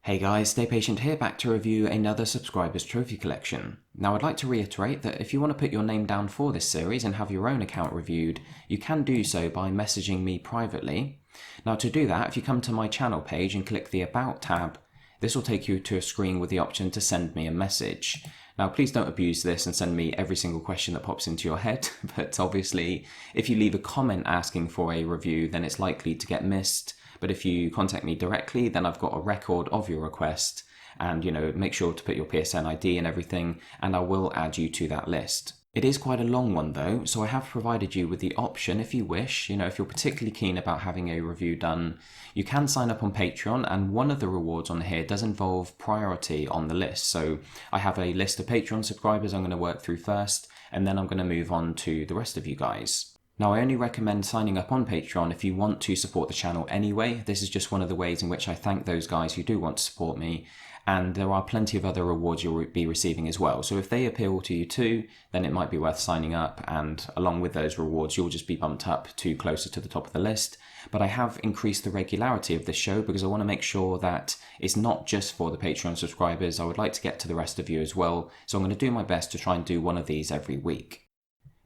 Hey guys, Stay Patient here, back to review another subscriber's trophy collection. Now I'd like to reiterate that if you want to put your name down for this series and have your own account reviewed, you can do so by messaging me privately. Now to do that, if you come to my channel page and click the About tab, this will take you to a screen with the option to send me a message. Now please don't abuse this and send me every single question that pops into your head, but obviously if you leave a comment asking for a review, then it's likely to get missed. But if you contact me directly, then I've got a record of your request, and make sure to put your PSN ID and everything, and I will add you to that list. It is quite a long one though, so I have provided you with the option, if you wish, if you're particularly keen about having a review done, you can sign up on Patreon, and one of the rewards on here does involve priority on the list. So I have a list of Patreon subscribers I'm going to work through first, and then I'm going to move on to the rest of you guys. Now I only recommend signing up on Patreon if you want to support the channel anyway. This is just one of the ways in which I thank those guys who do want to support me, and there are plenty of other rewards you'll be receiving as well. So if they appeal to you too, then it might be worth signing up, and along with those rewards you'll just be bumped up to closer to the top of the list. But I have increased the regularity of this show because I want to make sure that it's not just for the Patreon subscribers. I would like to get to the rest of you as well, so I'm going to do my best to try and do one of these every week.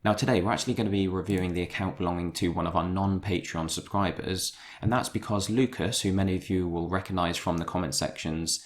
Now today we're actually going to be reviewing the account belonging to one of our non-Patreon subscribers, and that's because Lucas, who many of you will recognise from the comment sections,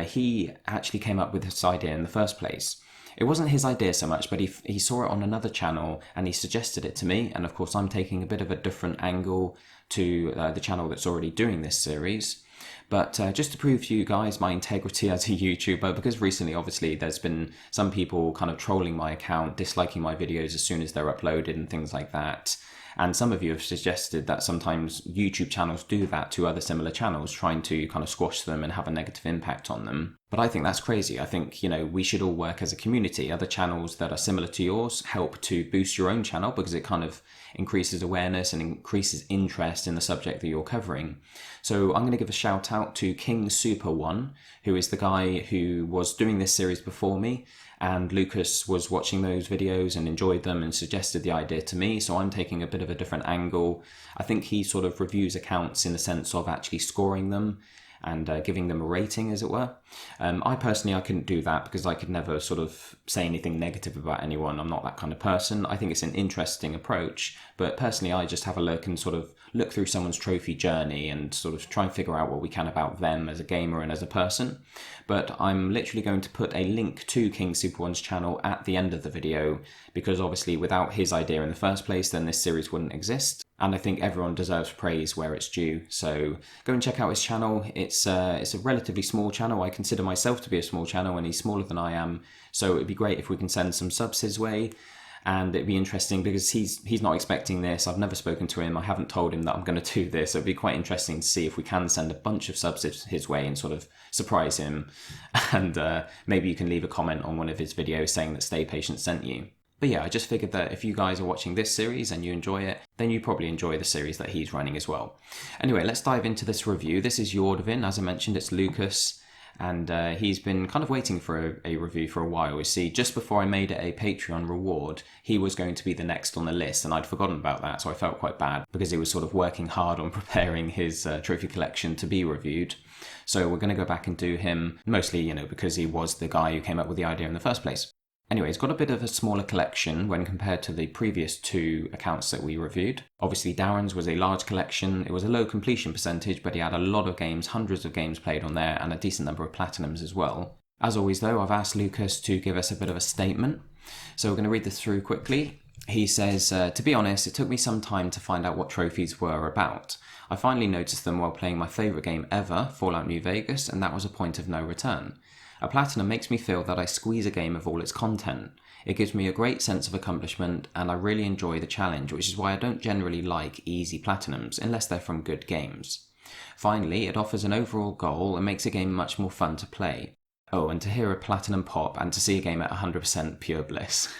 he actually came up with this idea in the first place. It wasn't his idea so much, but he saw it on another channel and he suggested it to me, and of course I'm taking a bit of a different angle to the channel that's already doing this series. But just to prove to you guys my integrity as a YouTuber, because recently obviously there's been some people kind of trolling my account, disliking my videos as soon as they're uploaded and things like that. And some of you have suggested that sometimes YouTube channels do that to other similar channels, trying to kind of squash them and have a negative impact on them. But I think that's crazy. I think, we should all work as a community. Other channels that are similar to yours help to boost your own channel because it kind of increases awareness and increases interest in the subject that you're covering. So I'm going to give a shout out to King Super One, who is the guy who was doing this series before me. And Lucas was watching those videos and enjoyed them and suggested the idea to me, so I'm taking a bit of a different angle. I think he sort of reviews accounts in the sense of actually scoring them and giving them a rating, as it were. I couldn't do that because I could never sort of say anything negative about anyone. I'm not that kind of person. I think it's an interesting approach, but personally I just have a look and sort of look through someone's trophy journey and sort of try and figure out what we can about them as a gamer and as a person. But I'm literally going to put a link to King Super One's channel at the end of the video, because obviously without his idea in the first place, then this series wouldn't exist. And I think everyone deserves praise where it's due. So go and check out his channel. It's a relatively small channel. I consider myself to be a small channel and he's smaller than I am. So it'd be great if we can send some subs his way. And it'd be interesting because he's not expecting this. I've never spoken to him. I haven't told him that I'm going to do this. So it'd be quite interesting to see if we can send a bunch of subs his way and sort of surprise him. And maybe you can leave a comment on one of his videos saying that Stay Patient sent you. But yeah, I just figured that if you guys are watching this series and you enjoy it, then you probably enjoy the series that he's running as well. Anyway, let's dive into this review. This is Yordavin. As I mentioned, it's Lucas. And he's been kind of waiting for a review for a while. You see, just before I made it a Patreon reward, he was going to be the next on the list, and I'd forgotten about that, so I felt quite bad because he was sort of working hard on preparing his trophy collection to be reviewed. So we're going to go back and do him, mostly, because he was the guy who came up with the idea in the first place. Anyway, he's got a bit of a smaller collection when compared to the previous two accounts that we reviewed. Obviously, Darren's was a large collection. It was a low completion percentage, but he had a lot of games, hundreds of games played on there, and a decent number of platinums as well. As always, though, I've asked Lucas to give us a bit of a statement. So we're going to read this through quickly. He says, to be honest, it took me some time to find out what trophies were about. I finally noticed them while playing my favourite game ever, Fallout New Vegas, and that was a point of no return. A platinum makes me feel that I squeeze a game of all its content. It gives me a great sense of accomplishment, and I really enjoy the challenge, which is why I don't generally like easy platinums, unless they're from good games. Finally, it offers an overall goal and makes a game much more fun to play. Oh, and to hear a platinum pop and to see a game at 100% pure bliss.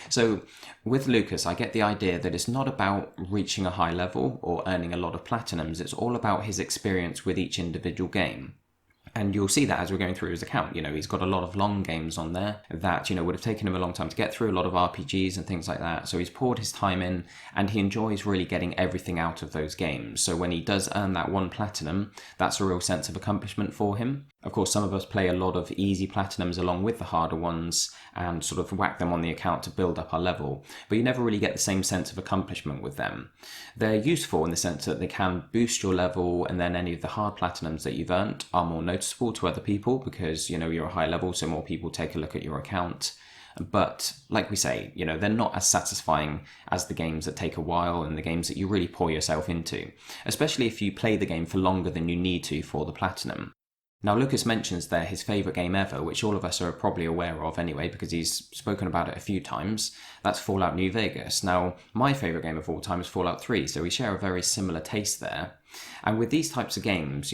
So, with Lucas, I get the idea that it's not about reaching a high level or earning a lot of platinums, it's all about his experience with each individual game. And you'll see that as we're going through his account. He's got a lot of long games on there that, would have taken him a long time to get through, a lot of RPGs and things like that. So he's poured his time in, and he enjoys really getting everything out of those games. So when he does earn that 1 platinum, that's a real sense of accomplishment for him. Of course, some of us play a lot of easy platinums along with the harder ones and sort of whack them on the account to build up our level, but you never really get the same sense of accomplishment with them. They're useful in the sense that they can boost your level, and then any of the hard platinums that you've earned are more noticeable to other people because, you're a high level, so more people take a look at your account. But like we say, they're not as satisfying as the games that take a while and the games that you really pour yourself into, especially if you play the game for longer than you need to for the platinum. Now, Lucas mentions there his favourite game ever, which all of us are probably aware of anyway, because he's spoken about it a few times. That's Fallout New Vegas. Now, my favourite game of all time is Fallout 3, so we share a very similar taste there. And with these types of games,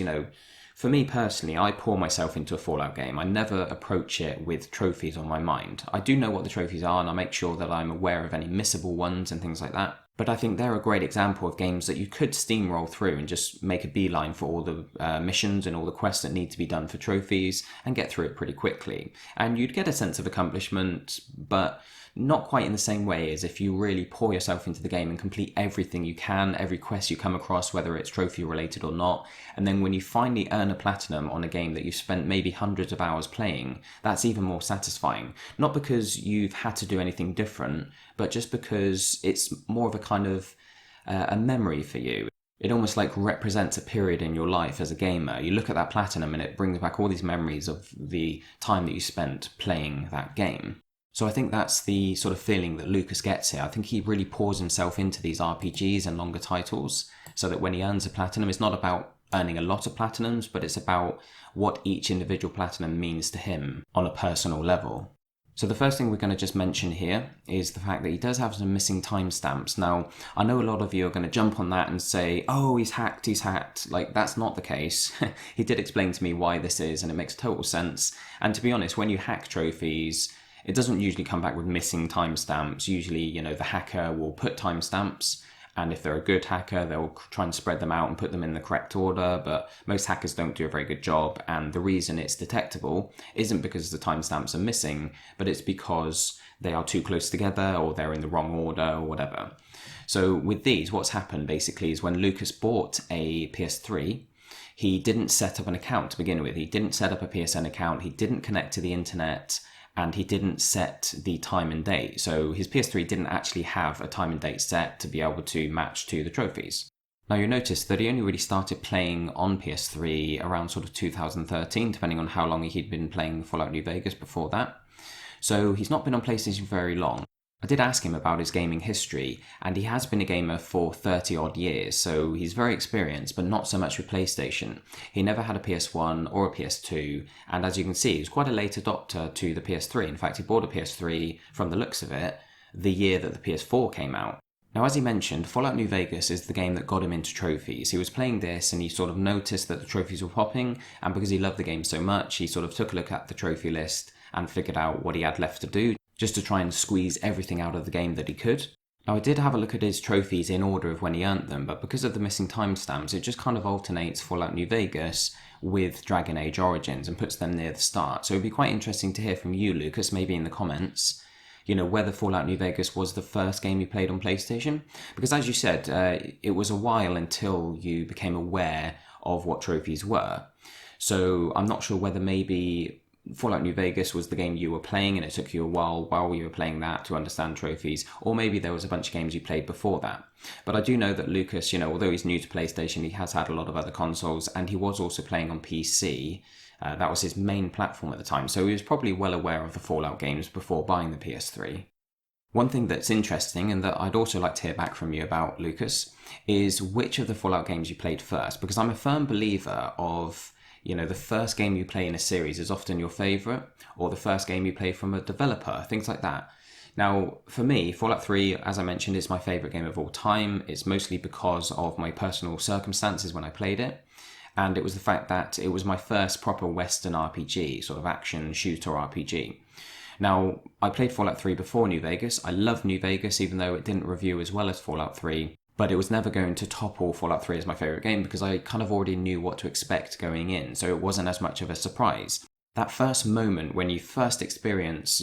for me personally, I pour myself into a Fallout game. I never approach it with trophies on my mind. I do know what the trophies are, and I make sure that I'm aware of any missable ones and things like that. But I think they're a great example of games that you could steamroll through and just make a beeline for all the missions and all the quests that need to be done for trophies and get through it pretty quickly. And you'd get a sense of accomplishment, but not quite in the same way as if you really pour yourself into the game and complete everything you can, every quest you come across, whether it's trophy related or not. And then when you finally earn a platinum on a game that you've spent maybe hundreds of hours playing, that's even more satisfying. Not because you've had to do anything different, but just because it's more of a kind of a memory for you. It almost like represents a period in your life as a gamer. You look at that platinum and it brings back all these memories of the time that you spent playing that game. So I think that's the sort of feeling that Lucas gets here. I think he really pours himself into these RPGs and longer titles so that when he earns a platinum, it's not about earning a lot of platinums, but it's about what each individual platinum means to him on a personal level. So the first thing we're going to just mention here is the fact that he does have some missing timestamps. Now, I know a lot of you are going to jump on that and say, oh, he's hacked. Like, that's not the case. He did explain to me why this is, and it makes total sense. And to be honest, when you hack trophies, it doesn't usually come back with missing timestamps. Usually, the hacker will put timestamps, and if they're a good hacker, they'll try and spread them out and put them in the correct order, but most hackers don't do a very good job, and the reason it's detectable isn't because the timestamps are missing, but it's because they are too close together, or they're in the wrong order, or whatever. So with these, what's happened basically is when Lucas bought a PS3, he didn't set up an account to begin with. He didn't set up a PSN account, he didn't connect to the internet, and he didn't set the time and date. So his PS3 didn't actually have a time and date set to be able to match to the trophies. Now you'll notice that he only really started playing on PS3 around sort of 2013, depending on how long he'd been playing Fallout New Vegas before that. So he's not been on PlayStation very long. I did ask him about his gaming history, and he has been a gamer for 30 odd years, so he's very experienced, but not so much with PlayStation. He never had a PS1 or a PS2, and as you can see, he was quite a late adopter to the PS3. In fact, he bought a PS3, from the looks of it, the year that the PS4 came out. Now, as he mentioned, Fallout New Vegas is the game that got him into trophies. He was playing this and he sort of noticed that the trophies were popping, and because he loved the game so much, he sort of took a look at the trophy list and figured out what he had left to do, just to try and squeeze everything out of the game that he could. Now, I did have a look at his trophies in order of when he earned them, but because of the missing timestamps, it just kind of alternates Fallout New Vegas with Dragon Age Origins and puts them near the start. So it'd be quite interesting to hear from you, Lucas, maybe in the comments, whether Fallout New Vegas was the first game you played on PlayStation. Because as you said, it was a while until you became aware of what trophies were. So I'm not sure whether maybe Fallout New Vegas was the game you were playing and it took you a while you were playing that to understand trophies, or maybe there was a bunch of games you played before that. But I do know that Lucas, although he's new to PlayStation, he has had a lot of other consoles, and he was also playing on PC. That was his main platform at the time, so he was probably well aware of the Fallout games before buying the PS3. One thing that's interesting, and that I'd also like to hear back from you about, Lucas, is which of the Fallout games you played first, because I'm a firm believer of the first game you play in a series is often your favourite, or the first game you play from a developer, things like that. Now, for me, Fallout 3, as I mentioned, is my favourite game of all time. It's mostly because of my personal circumstances when I played it, and it was the fact that it was my first proper Western RPG, sort of action shooter RPG. Now, I played Fallout 3 before New Vegas. I loved New Vegas, even though it didn't review as well as Fallout 3. but it was never going to topple Fallout 3 as my favourite game because I kind of already knew what to expect going in, so it wasn't as much of a surprise. That first moment when you first experience,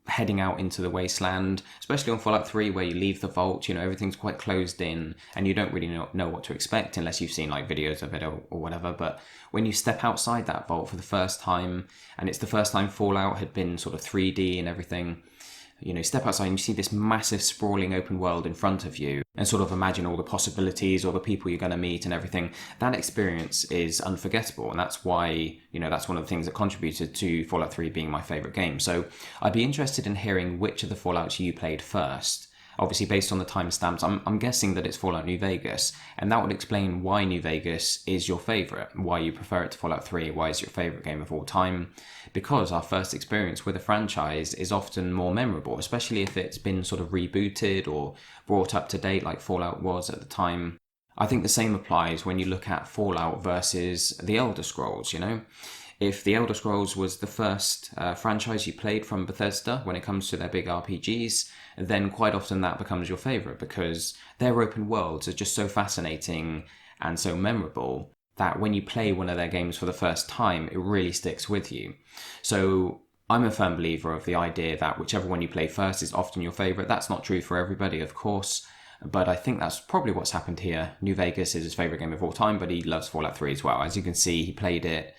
heading out into the wasteland, especially on Fallout 3 where you leave the vault, everything's quite closed in and you don't really know what to expect unless you've seen like videos of it or whatever. But when you step outside that vault for the first time, and it's the first time Fallout had been sort of 3D and everything, step outside and you see this massive sprawling open world in front of you and sort of imagine all the possibilities, all the people you're going to meet and everything. That experience is unforgettable, and that's why, that's one of the things that contributed to Fallout 3 being my favourite game. So I'd be interested in hearing which of the Fallouts you played first. Obviously, based on the timestamps, I'm guessing that it's Fallout New Vegas, and that would explain why New Vegas is your favourite, why you prefer it to Fallout 3, why it's your favourite game of all time, because our first experience with a franchise is often more memorable, especially if it's been sort of rebooted or brought up to date like Fallout was at the time. I think the same applies when you look at Fallout versus The Elder Scrolls, If The Elder Scrolls was the first franchise you played from Bethesda when it comes to their big RPGs, then quite often that becomes your favourite because their open worlds are just so fascinating and so memorable that when you play one of their games for the first time, it really sticks with you. So I'm a firm believer of the idea that whichever one you play first is often your favourite. That's not true for everybody, of course, but I think that's probably what's happened here. New Vegas is his favourite game of all time, but he loves Fallout 3 as well. As you can see, he played it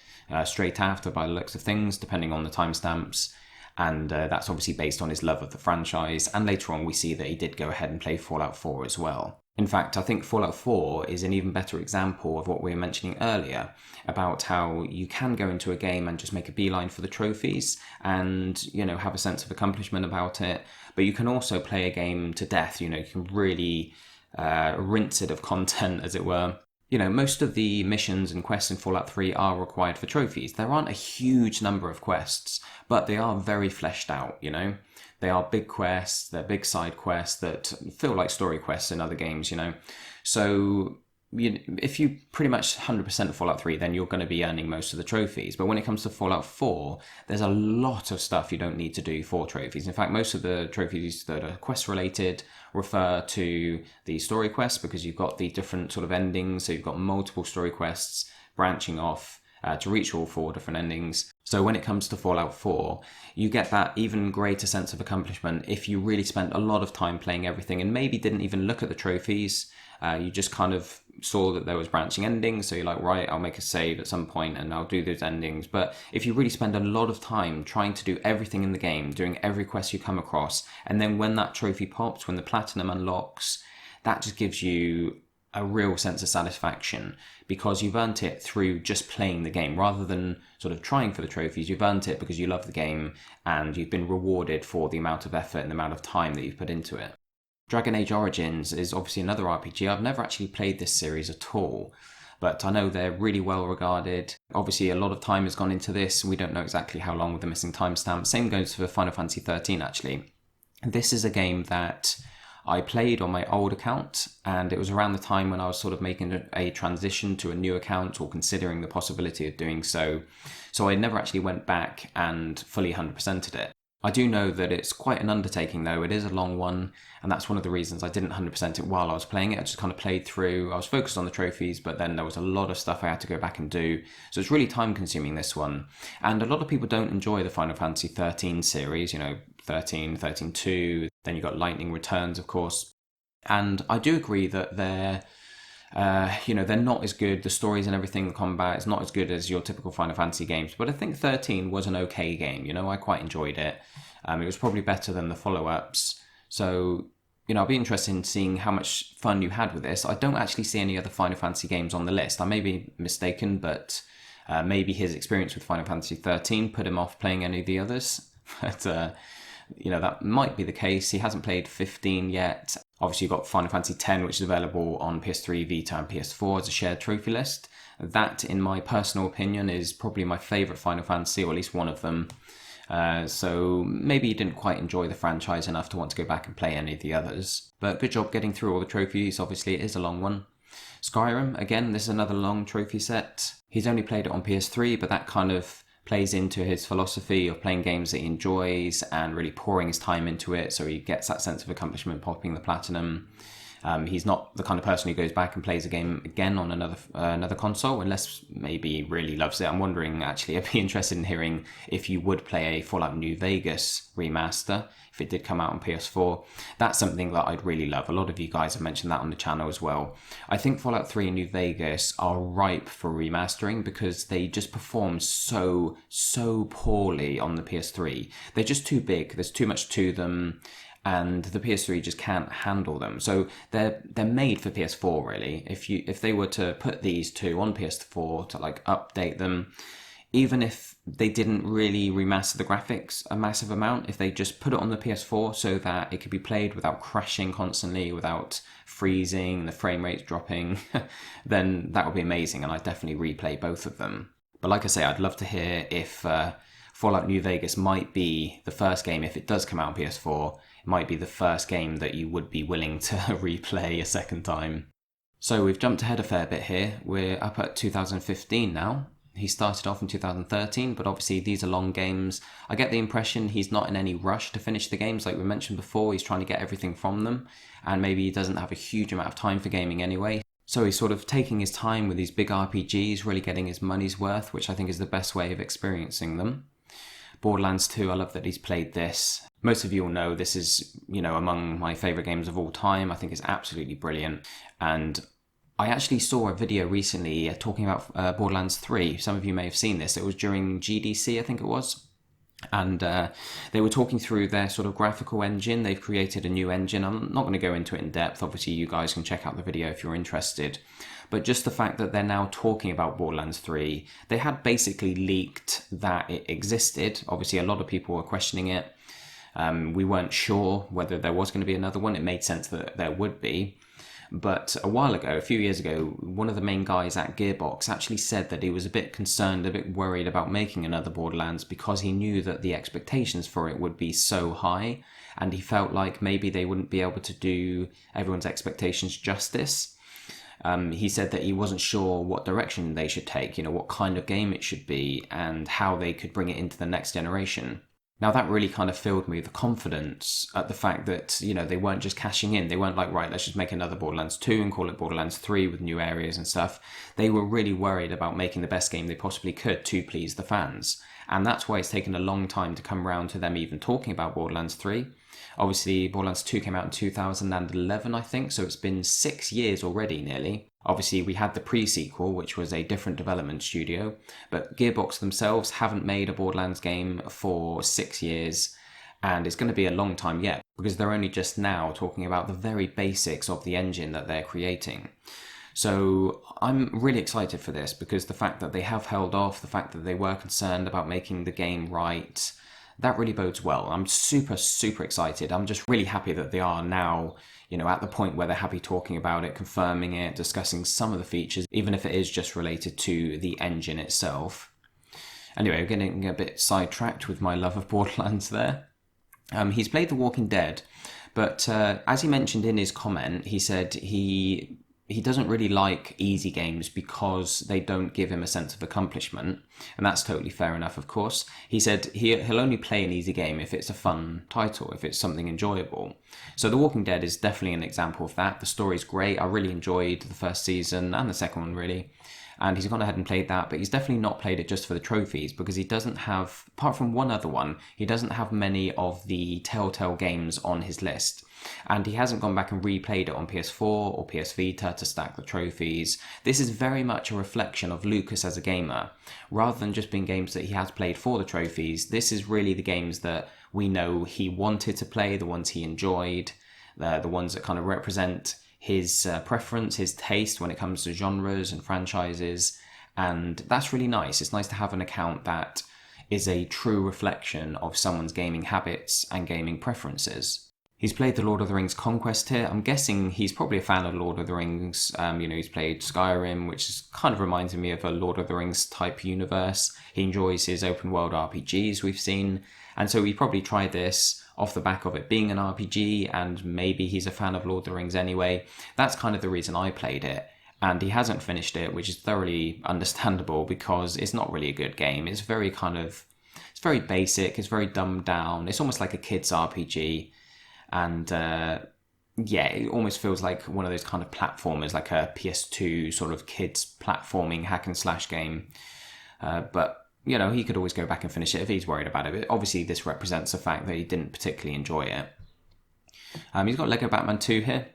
straight after by the looks of things, depending on the timestamps. And that's obviously based on his love of the franchise. And later on, we see that he did go ahead and play Fallout 4 as well. In fact, I think Fallout 4 is an even better example of what we were mentioning earlier about how you can go into a game and just make a beeline for the trophies and, have a sense of accomplishment about it. But you can also play a game to death. You can really rinse it of content, as it were. Most of the missions and quests in Fallout 3 are required for trophies. There aren't a huge number of quests, but they are very fleshed out, They are big quests, they're big side quests that feel like story quests in other games, So if you pretty much 100% Fallout 3, then you're going to be earning most of the trophies. But when it comes to Fallout 4, there's a lot of stuff you don't need to do for trophies. In fact, most of the trophies that are quest-related refer to the story quests because you've got the different sort of endings. So you've got multiple story quests branching off to reach all 4 different endings. So when it comes to Fallout 4, you get that even greater sense of accomplishment if you really spent a lot of time playing everything and maybe didn't even look at the trophies. You just kind of saw that there was branching endings, so you're like, right, I'll make a save at some point and I'll do those endings. But if you really spend a lot of time trying to do everything in the game, doing every quest you come across, and then when that trophy pops, when the platinum unlocks, that just gives you a real sense of satisfaction because you've earned it through just playing the game rather than sort of trying for the trophies. You've earned it because you love the game and you've been rewarded for the amount of effort and the amount of time that you've put into it. Dragon Age Origins is obviously another RPG. I've never actually played this series at all, but I know they're really well regarded. Obviously, a lot of time has gone into this. We don't know exactly how long with the missing timestamp. Same goes for Final Fantasy 13, actually. This is a game that I played on my old account, and it was around the time when I was sort of making a transition to a new account or considering the possibility of doing so. So I never actually went back and fully 100%ed it. I do know that it's quite an undertaking though. It is a long one, and that's one of the reasons I didn't 100% it while I was playing it. I just kind of played through. I was focused on the trophies, but then there was a lot of stuff I had to go back and do. So it's really time consuming, this one. And a lot of people don't enjoy the Final Fantasy 13 series, 13, 13-2, then you've got Lightning Returns, of course. And I do agree that they're not as good. The stories and everything, the combat is not as good as your typical Final Fantasy games. But I think 13 was an okay game. I quite enjoyed it. It was probably better than the follow-ups. So, I'll be interested in seeing how much fun you had with this. I don't actually see any other Final Fantasy games on the list. I may be mistaken, but maybe his experience with Final Fantasy 13 put him off playing any of the others. But, that might be the case. He hasn't played 15 yet. Obviously, you've got Final Fantasy X, which is available on PS3, Vita, and PS4 as a shared trophy list. That, in my personal opinion, is probably my favourite Final Fantasy, or at least one of them. So maybe you didn't quite enjoy the franchise enough to want to go back and play any of the others. But good job getting through all the trophies. Obviously, it is a long one. Skyrim, again, this is another long trophy set. He's only played it on PS3, but that kind of plays into his philosophy of playing games that he enjoys and really pouring his time into it, so he gets that sense of accomplishment, popping the platinum. He's not the kind of person who goes back and plays a game again on another console, unless maybe he really loves it. I'm wondering, actually, I'd be interested in hearing if you would play a Fallout New Vegas remaster, if it did come out on PS4. That's something that I'd really love. A lot of you guys have mentioned that on the channel as well. I think Fallout 3 and New Vegas are ripe for remastering because they just perform so poorly on the PS3. They're just too big. There's too much to them, and the PS3 just can't handle them. So they're made for PS4, really. If they were to put these two on PS4 to like update them, even if they didn't really remaster the graphics a massive amount, if they just put it on the PS4 so that it could be played without crashing constantly, without freezing, the frame rates dropping, then that would be amazing, and I'd definitely replay both of them. But like I say, I'd love to hear if Fallout New Vegas might be the first game, if it does come out on PS4, it might be the first game that you would be willing to replay a second time. So we've jumped ahead a fair bit here. We're up at 2015 now. He started off in 2013, but obviously these are long games. I get the impression he's not in any rush to finish the games, like we mentioned before. He's trying to get everything from them, and maybe he doesn't have a huge amount of time for gaming anyway. So he's sort of taking his time with these big RPGs, really getting his money's worth, which I think is the best way of experiencing them. Borderlands 2, I love that he's played this. Most of you will know this is, among my favourite games of all time. I think it's absolutely brilliant. And I actually saw a video recently talking about Borderlands 3. Some of you may have seen this. It was during GDC, I think it was. And they were talking through their sort of graphical engine. They've created a new engine. I'm not going to go into it in depth. Obviously, you guys can check out the video if you're interested. But just the fact that they're now talking about Borderlands 3, they had basically leaked that it existed. Obviously, a lot of people were questioning it. We weren't sure whether there was going to be another one. It made sense that there would be. But a few years ago, one of the main guys at Gearbox actually said that he was a bit concerned, a bit worried about making another Borderlands because he knew that the expectations for it would be so high, and he felt like maybe they wouldn't be able to do everyone's expectations justice. He said that he wasn't sure what direction they should take, what kind of game it should be, and how they could bring it into the next generation. Now that really kind of filled me with confidence at the fact that, they weren't just cashing in. They weren't like, right, let's just make another Borderlands 2 and call it Borderlands 3 with new areas and stuff. They were really worried about making the best game they possibly could to please the fans. And that's why it's taken a long time to come around to them even talking about Borderlands 3. Obviously, Borderlands 2 came out in 2011, I think, so it's been 6 years already, nearly. Obviously, we had the pre-sequel, which was a different development studio, but Gearbox themselves haven't made a Borderlands game for 6 years, and it's going to be a long time yet, because they're only just now talking about the very basics of the engine that they're creating. So I'm really excited for this, because the fact that they have held off, the fact that they were concerned about making the game right, that really bodes well. I'm super excited. I'm just really happy that they are now, at the point where they're happy talking about it, confirming it, discussing some of the features, even if it is just related to the engine itself. Anyway, we're getting a bit sidetracked with my love of Borderlands there. He's played The Walking Dead, but as he mentioned in his comment, he said he doesn't really like easy games because they don't give him a sense of accomplishment, and that's totally fair enough, of course. He said he'll only play an easy game if it's a fun title, if it's something enjoyable. So The Walking Dead is definitely an example of that. The story's great. I really enjoyed the first season and the second one, really. And he's gone ahead and played that, but he's definitely not played it just for the trophies, because he doesn't have, apart from one other one, he doesn't have many of the Telltale games on his list. And he hasn't gone back and replayed it on PS4 or PS Vita to stack the trophies. This is very much a reflection of Lucas as a gamer. Rather than just being games that he has played for the trophies, this is really the games that we know he wanted to play, the ones he enjoyed, the ones that kind of represent his preference, his taste when it comes to genres and franchises. And that's really nice. It's nice to have an account that is a true reflection of someone's gaming habits and gaming preferences. He's played the Lord of the Rings Conquest here. I'm guessing he's probably a fan of Lord of the Rings. He's played Skyrim, which is kind of reminding me of a Lord of the Rings type universe. He enjoys his open world RPGs we've seen. And so he probably tried this off the back of it being an RPG, and maybe he's a fan of Lord of the Rings anyway. That's kind of the reason I played it. And he hasn't finished it, which is thoroughly understandable because it's not really a good game. It's very basic. It's very dumbed down. It's almost like a kid's RPG. And yeah, it almost feels like one of those kind of platformers, like a PS2 sort of kids platforming hack and slash game. But he could always go back and finish it if he's worried about it. But obviously, this represents the fact that he didn't particularly enjoy it. He's got Lego Batman 2 here.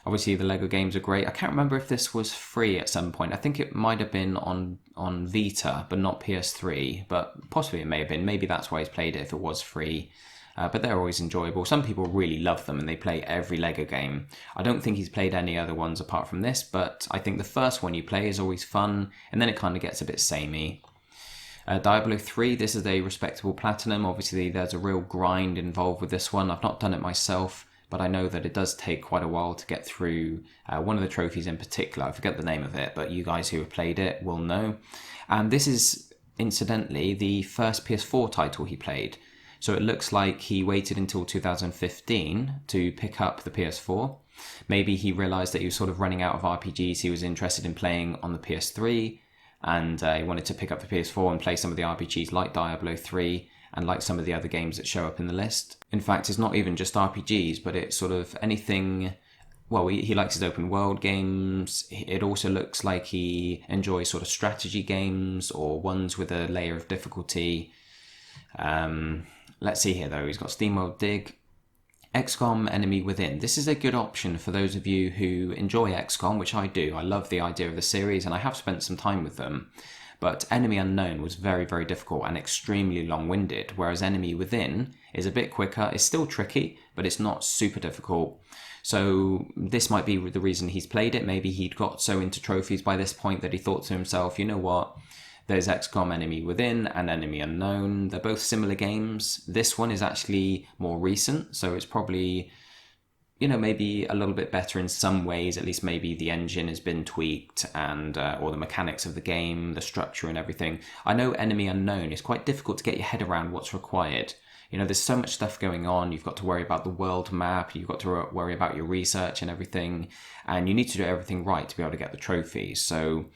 Obviously, the Lego games are great. I can't remember if this was free at some point. I think it might have been on Vita, but not PS3. But possibly it may have been. Maybe that's why he's played it if it was free. But they're always enjoyable. Some people really love them and they play every Lego game. I don't think he's played any other ones apart from this, but I think the first one you play is always fun, and then it kind of gets a bit samey. Diablo 3, this is a respectable platinum. Obviously, there's a real grind involved with this one. I've not done it myself, but I know that it does take quite a while to get through one of the trophies in particular. I forget the name of it, but you guys who have played it will know. And this is, incidentally, the first PS4 title he played. So it looks like he waited until 2015 to pick up the PS4. Maybe he realised that he was sort of running out of RPGs he was interested in playing on the PS3, and he wanted to pick up the PS4 and play some of the RPGs like Diablo 3 and like some of the other games that show up in the list. In fact, it's not even just RPGs, but it's sort of anything. Well, he likes his open world games. It also looks like he enjoys sort of strategy games or ones with a layer of difficulty. Let's see here though, he's got SteamWorld Dig, XCOM Enemy Within. This is a good option for those of you who enjoy XCOM, which I do. I love the idea of the series and I have spent some time with them. But Enemy Unknown was very, very difficult and extremely long-winded, whereas Enemy Within is a bit quicker. It's still tricky, but it's not super difficult. So this might be the reason he's played it. Maybe he'd got so into trophies by this point that he thought to himself, you know what? There's XCOM Enemy Within and Enemy Unknown. They're both similar games. This one is actually more recent, so it's probably, maybe a little bit better in some ways. At least maybe the engine has been tweaked and or the mechanics of the game, the structure and everything. I know Enemy Unknown is quite difficult to get your head around what's required. There's so much stuff going on. You've got to worry about the world map. You've got to worry about your research and everything. And you need to do everything right to be able to get the trophies. So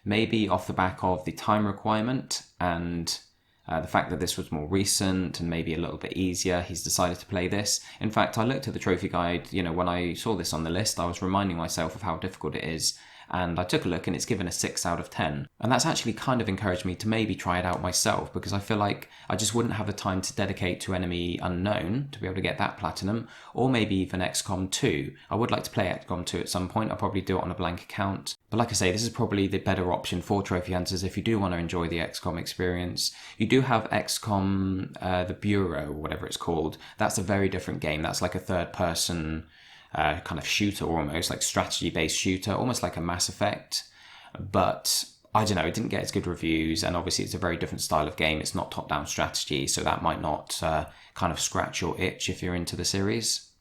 maybe off the back of the time requirement and the fact that this was more recent and maybe a little bit easier, he's decided to play this. In fact, I looked at the trophy guide, when I saw this on the list, I was reminding myself of how difficult it is. And I took a look and it's given a 6 out of 10. And that's actually kind of encouraged me to maybe try it out myself, because I feel like I just wouldn't have the time to dedicate to Enemy Unknown to be able to get that platinum, or maybe even XCOM 2. I would like to play XCOM 2 at some point. I'll probably do it on a blank account. But like I say, this is probably the better option for trophy hunters if you do want to enjoy the XCOM experience. You do have XCOM, the Bureau, whatever it's called. That's a very different game. That's like a third-person kind of shooter, almost like strategy-based shooter, almost like a Mass Effect. But I don't know, it didn't get as good reviews, and obviously it's a very different style of game. It's not top-down strategy, so that might not kind of scratch your itch if you're into the series.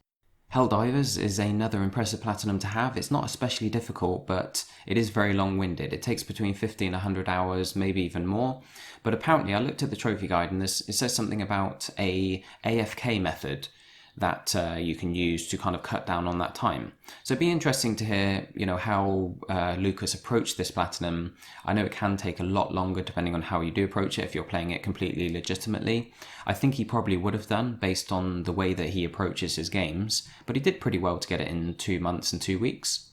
Helldivers is another impressive platinum to have. It's not especially difficult, but it is very long-winded. It takes between 50 and 100 hours, maybe even more. But apparently, I looked at the trophy guide, and it says something about a AFK method that you can use to kind of cut down on that time. So it'd be interesting to hear, how Lucas approached this platinum. I know it can take a lot longer depending on how you do approach it if you're playing it completely legitimately. I think he probably would have done based on the way that he approaches his games, but he did pretty well to get it in 2 months and 2 weeks.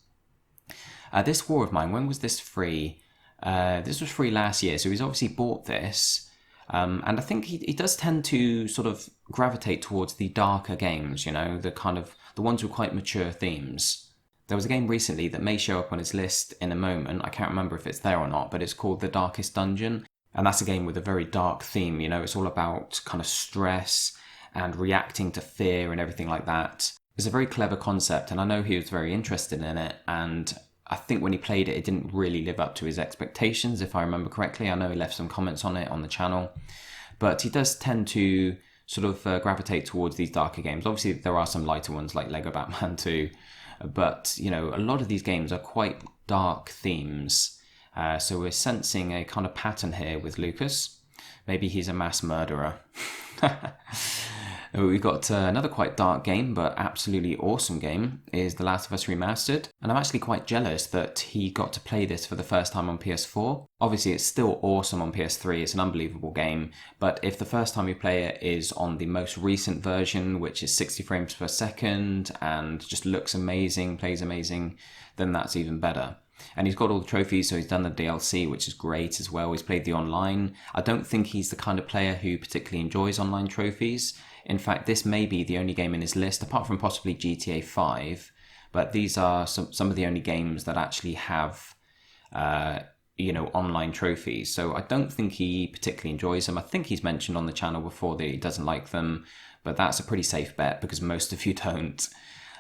This War of Mine, when was this free? This was free last year, so he's obviously bought this. And I think he does tend to sort of gravitate towards the darker games, the ones with quite mature themes. There was a game recently that may show up on his list in a moment. I can't remember if it's there or not, but it's called The Darkest Dungeon. And that's a game with a very dark theme, it's all about kind of stress and reacting to fear and everything like that. It's a very clever concept, and I know he was very interested in it, and I think when he played it, it didn't really live up to his expectations, if I remember correctly. I know he left some comments on it on the channel. But he does tend to sort of gravitate towards these darker games. Obviously, there are some lighter ones like Lego Batman 2. But, a lot of these games are quite dark themes. So we're sensing a kind of pattern here with Lucas. Maybe he's a mass murderer. We've got another quite dark game, but absolutely awesome game, is The Last of Us Remastered. And I'm actually quite jealous that he got to play this for the first time on PS4. Obviously, it's still awesome on PS3, it's an unbelievable game, but if the first time you play it is on the most recent version, which is 60 frames per second, and just looks amazing, plays amazing, then that's even better. And he's got all the trophies, so he's done the DLC, which is great as well. He's played the online. I don't think he's the kind of player who particularly enjoys online trophies. In fact, this may be the only game in his list, apart from possibly GTA 5, but these are some of the only games that actually have, online trophies. So I don't think he particularly enjoys them. I think he's mentioned on the channel before that he doesn't like them, but that's a pretty safe bet because most of you don't.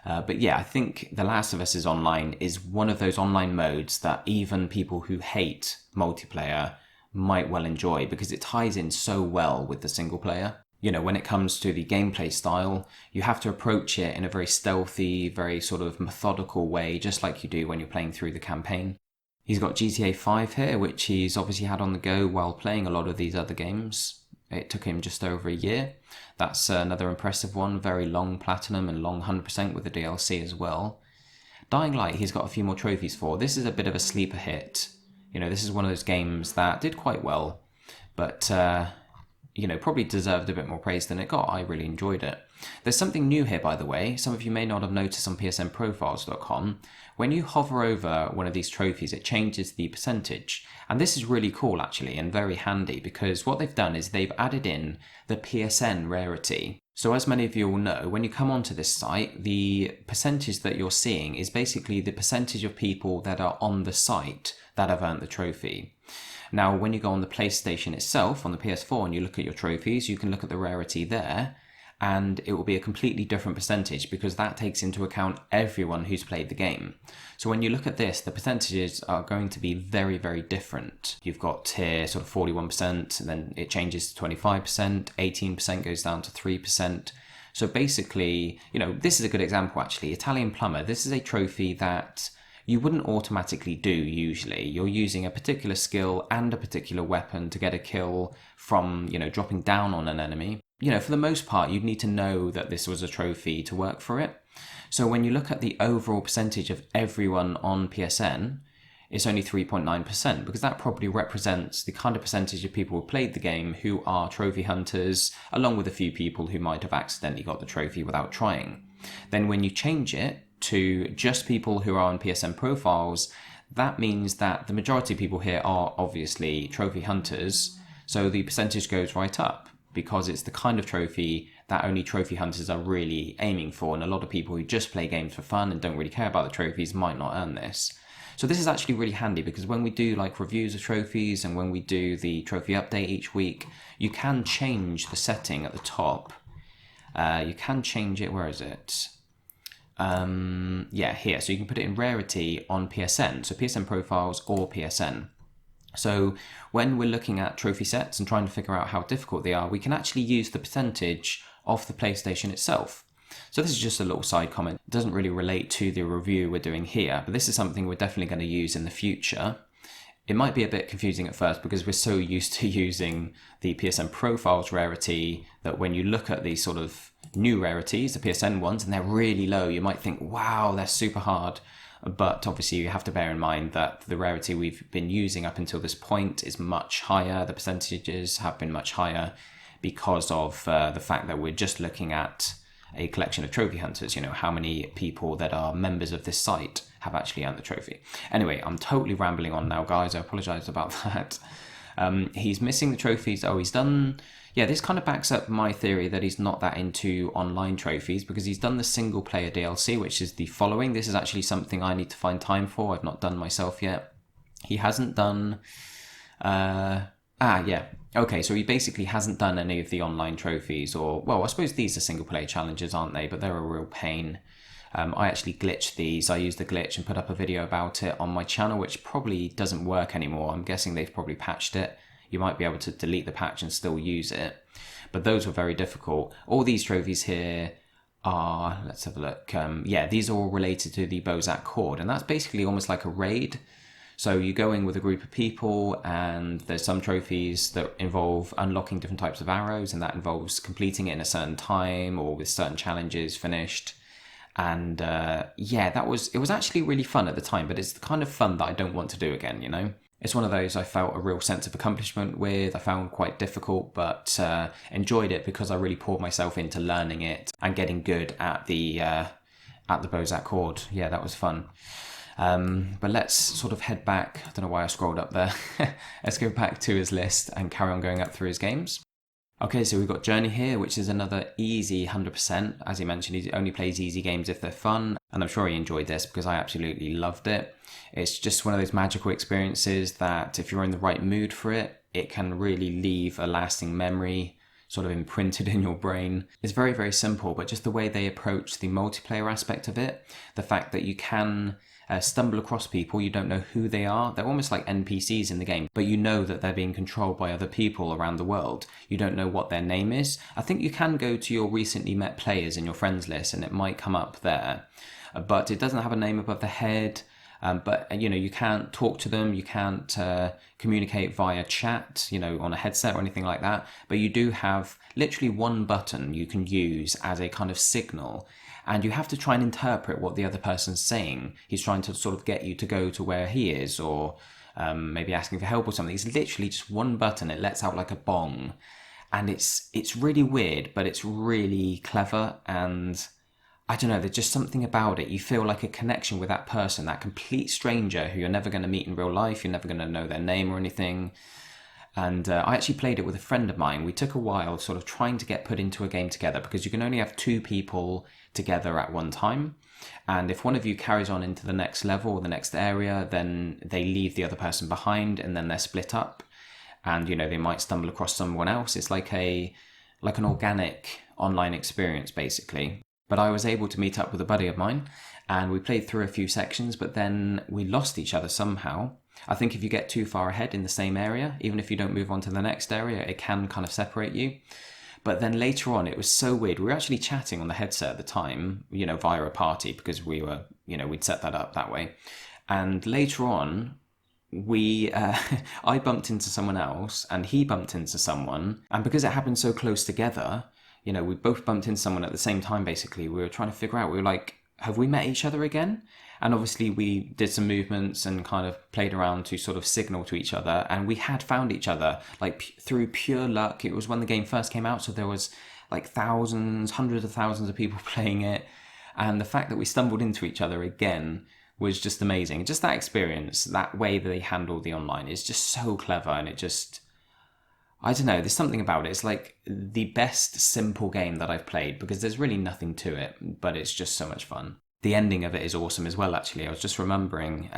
But yeah, I think The Last of Us is Online is one of those online modes that even people who hate multiplayer might well enjoy because it ties in so well with the single player. When it comes to the gameplay style, you have to approach it in a very stealthy, very sort of methodical way, just like you do when you're playing through the campaign. He's got GTA 5 here, which he's obviously had on the go while playing a lot of these other games. It took him just over a year. That's another impressive one, very long platinum and long 100% with the DLC as well. Dying Light, he's got a few more trophies for. This is a bit of a sleeper hit. This is one of those games that did quite well, but probably deserved a bit more praise than it got. I really enjoyed it. There's something new here, by the way. Some of you may not have noticed on psnprofiles.com. When you hover over one of these trophies, it changes the percentage. And this is really cool, actually, and very handy, because what they've done is they've added in the Psn Rarity. So as many of you will know, when you come onto this site, the percentage that you're seeing is basically the percentage of people that are on the site that have earned the trophy. Now, when you go on the PlayStation itself, on the PS4, and you look at your trophies, you can look at the rarity there, and it will be a completely different percentage because that takes into account everyone who's played the game. So when you look at this, the percentages are going to be very, very different. You've got here sort of 41%, and then it changes to 25%, 18% goes down to 3%. So basically, this is a good example actually. Italian Plumber, this is a trophy that you wouldn't automatically do usually. You're using a particular skill and a particular weapon to get a kill from, dropping down on an enemy. For the most part, you'd need to know that this was a trophy to work for it. So when you look at the overall percentage of everyone on PSN, it's only 3.9% because that probably represents the kind of percentage of people who played the game who are trophy hunters, along with a few people who might have accidentally got the trophy without trying. Then when you change it to just people who are on PSN profiles, that means that the majority of people here are obviously trophy hunters, so the percentage goes right up because it's the kind of trophy that only trophy hunters are really aiming for, and a lot of people who just play games for fun and don't really care about the trophies might not earn this. So this is actually really handy because when we do reviews of trophies and when we do the trophy update each week, you can change the setting at the top. You can change it, where is it? Here. So you can put it in rarity on PSN, so PSN profiles or PSN. So when we're looking at trophy sets and trying to figure out how difficult they are, we can actually use the percentage of the PlayStation itself. So this is just a little side comment. It doesn't really relate to the review we're doing here, but this is something we're definitely going to use in the future. It might be a bit confusing at first because we're so used to using the PSN profiles rarity that when you look at these sort of new rarities, the PSN ones, and they're really low, you might think, wow, they're super hard. But obviously you have to bear in mind that the rarity we've been using up until this point is much higher. The percentages have been much higher because of the fact that we're just looking at a collection of trophy hunters, how many people that are members of this site have actually earned the trophy. Anyway, I'm totally rambling on now, guys. I apologize about that. He's missing the trophies. Oh, he's done... Yeah, this kind of backs up my theory that he's not that into online trophies because he's done the single player DLC, which is the following. This is actually something I need to find time for. I've not done myself yet. He hasn't done... Okay, so he basically hasn't done any of the online trophies or... Well, I suppose these are single player challenges, aren't they? But they're a real pain. I actually glitched these. I used the glitch and put up a video about it on my channel, which probably doesn't work anymore. I'm guessing they've probably patched it. You might be able to delete the patch and still use it. But those were very difficult. All these trophies here are... Let's have a look. These are all related to the Bozak Horde. And that's basically almost like a raid. So you go in with a group of people, and there's some trophies that involve unlocking different types of arrows, and that involves completing it in a certain time or with certain challenges finished. And yeah, it was actually really fun at the time, but it's the kind of fun that I don't want to do again, you know? It's one of those I felt a real sense of accomplishment with. I found quite difficult, but enjoyed it because I really poured myself into learning it and getting good at the Bozak chord. Yeah, that was fun. But let's sort of head back. I don't know why I scrolled up there. Let's go back to his list and carry on going up through his games. Okay, so we've got Journey here, which is another easy 100%. As he mentioned, he only plays easy games if they're fun, and I'm sure he enjoyed this because I absolutely loved it. It's just one of those magical experiences that if you're in the right mood for it, it can really leave a lasting memory sort of imprinted in your brain. It's very, very simple, but just the way they approach the multiplayer aspect of it, the fact that you can stumble across people, you don't know who they are. They're almost like NPCs in the game, but you know that they're being controlled by other people around the world. You don't know what their name is. I think you can go to your recently met players in your friends list and it might come up there, but it doesn't have a name above the head. But you know, you can't talk to them, you can't communicate via chat, you know, on a headset or anything like that. But you do have literally one button you can use as a kind of signal, and you have to try and interpret what the other person's saying. He's trying to sort of get you to go to where he is, or maybe asking for help or something. It's literally just one button. It lets out like a bong, and it's really weird, but it's really clever. And I don't know, there's just something about it. You feel like a connection with that person, that complete stranger who you're never going to meet in real life. You're never going to know their name or anything. And I actually played it with a friend of mine. We took a while sort of trying to get put into a game together because you can only have two people together at one time. And if one of you carries on into the next level or the next area, then they leave the other person behind and then they're split up. And, you know, they might stumble across someone else. It's like an organic online experience, basically. But I was able to meet up with a buddy of mine and we played through a few sections, but then we lost each other somehow. I think if you get too far ahead in the same area, even if you don't move on to the next area, it can kind of separate you. But then later on, it was so weird. We were actually chatting on the headset at the time, you know, via a party because we were, you know, we'd set that up that way. And later on, I bumped into someone else and he bumped into someone. And because it happened so close together, you know, we both bumped into someone at the same time, basically. We were trying to figure out, we were like, have we met each other again? And obviously we did some movements and kind of played around to sort of signal to each other. And we had found each other, like through pure luck. It was when the game first came out, so there was like thousands, hundreds of thousands of people playing it. And the fact that we stumbled into each other again was just amazing. Just that experience, that way that they handle the online is just so clever. And it just, I don't know, there's something about it. It's like the best simple game that I've played because there's really nothing to it, but it's just so much fun. The ending of it is awesome as well, actually. I was just remembering,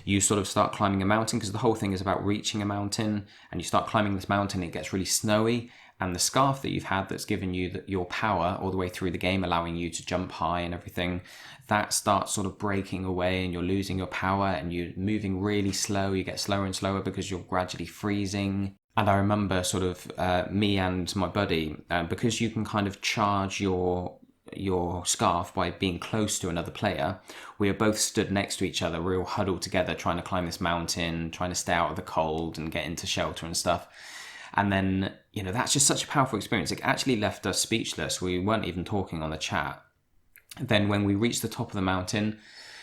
you sort of start climbing a mountain because the whole thing is about reaching a mountain, and you start climbing this mountain, it gets really snowy, and the scarf that you've had that's given you your power all the way through the game, allowing you to jump high and everything, that starts sort of breaking away and you're losing your power and you're moving really slow. You get slower and slower because you're gradually freezing. And I remember sort of me and my buddy, because you can kind of charge your scarf by being close to another player, we were both stood next to each other. We were all huddled together trying to climb this mountain, trying to stay out of the cold and get into shelter and stuff. And then, you know, that's just such a powerful experience. It actually left us speechless. We weren't even talking on the chat. Then when we reached the top of the mountain,